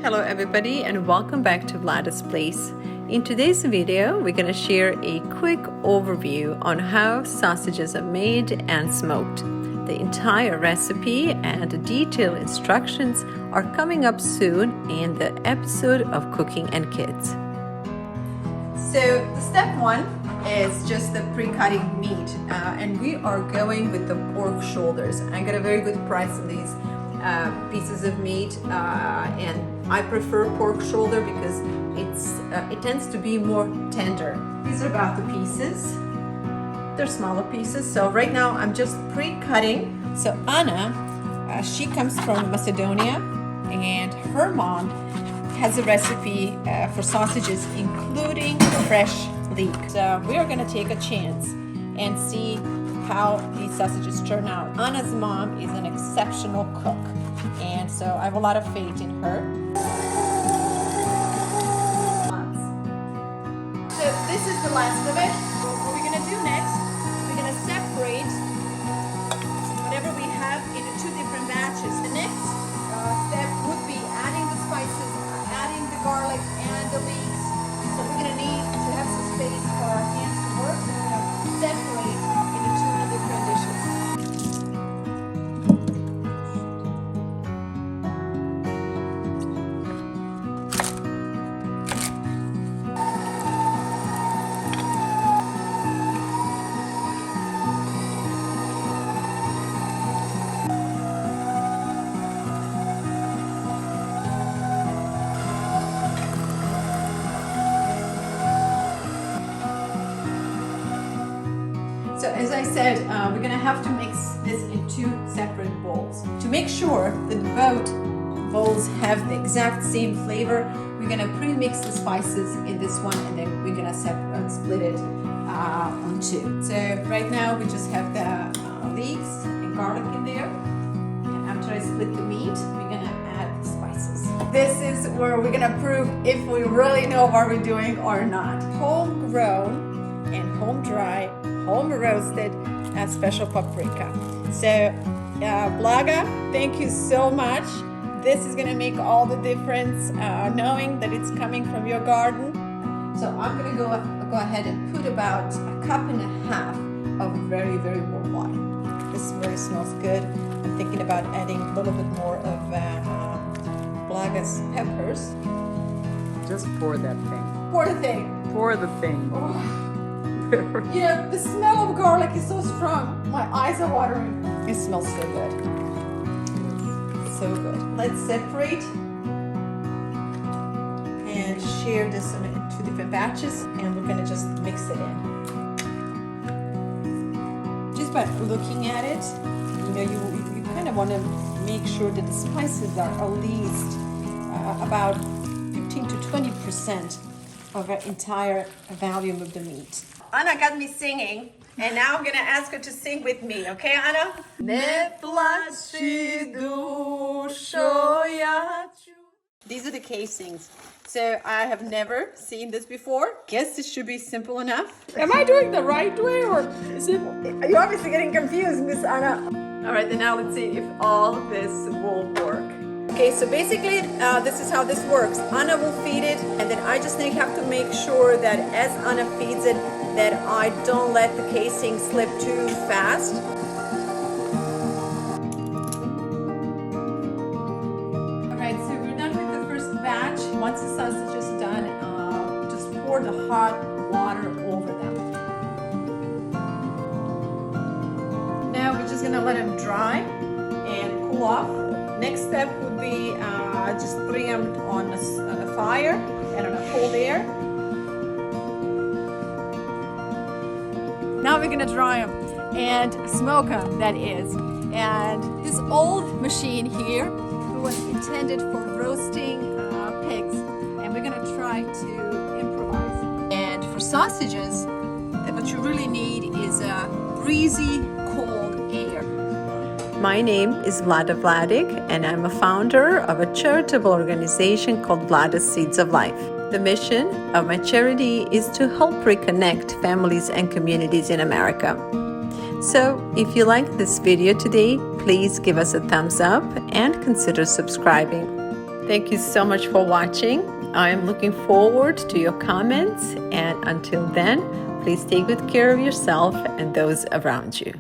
Hello everybody and welcome back to VLADA'S place. In today's video, we're going to share a quick overview on how sausages are made and smoked. The entire recipe and detailed instructions are coming up soon in the episode of Cooking and Kids. So the step one is just the pre-cutting meat and we are going with the pork shoulders. I got a very good price on these pieces of meat and I prefer pork shoulder because it tends to be more tender. These are about the pieces. They're smaller pieces, so right now I'm just pre-cutting. So Anna, she comes from Macedonia and her mom has a recipe for sausages including fresh leek. So we are going to take a chance and see how these sausages turn out. Anna's mom is an exceptional cook, and so I have a lot of faith in her. So this is the last of it. What we're gonna do next, we're gonna separate whatever we have into two different batches. The next step would be adding the spices, adding the garlic and the leeks. So we're gonna need to have some space for our hands to work. So we're gonna separate into two different dishes. So as I said, we're gonna have to mix this in two separate bowls. To make sure that both bowls have the exact same flavor, we're gonna pre-mix the spices in this one and then we're gonna split it on two. So right now we just have the leeks and garlic in there. And after I split the meat, we're gonna add the spices. This is where we're gonna prove if we really know what we're doing or not. Homegrown and home dry, home roasted special paprika. So Blaga, thank you so much. This is gonna make all the difference, knowing that it's coming from your garden. So I'm gonna go ahead and put about a cup and a half of very, very warm water. This really smells good. I'm thinking about adding a little bit more of Blaga's peppers. Just pour that thing. Pour the thing. Pour the thing. Oh. You know, the smell of garlic is so strong. My eyes are watering. It smells so good. So good. Let's separate and share this in two different batches, and we're gonna just mix it in. Just by looking at it, you know, you kind of want to make sure that the spices are at least about 15 to 20% of our entire volume of the meat. Anna got me singing, and now I'm gonna ask her to sing with me, okay, Anna? These are the casings. So I have never seen this before. Guess this should be simple enough. Am I doing the right way or is it? You're obviously getting confused, Miss Anna. All right, then now let's see if all this will work. Okay, so basically, this is how this works. Anna will feed it, and then I just have to make sure that as Anna feeds it, that I don't let the casing slip too fast. All right, so we're done with the first batch. Once the sausage is done, just pour the hot water over them. Now we're just gonna let them dry and cool off. Next step would be just putting them on a fire and on a cold air. Now we're gonna dry them and smoke them, that is. And this old machine here was intended for roasting pigs, and we're gonna try to improvise. And for sausages, what you really need is a breezy, cold air. My name is Vlada Vladic, and I'm a founder of a charitable organization called VLADA'S Seeds of Life. The mission of my charity is to help reconnect families and communities in America. So, if you like this video today, please give us a thumbs up and consider subscribing. Thank you so much for watching. I am looking forward to your comments, and until then, please take good care of yourself and those around you.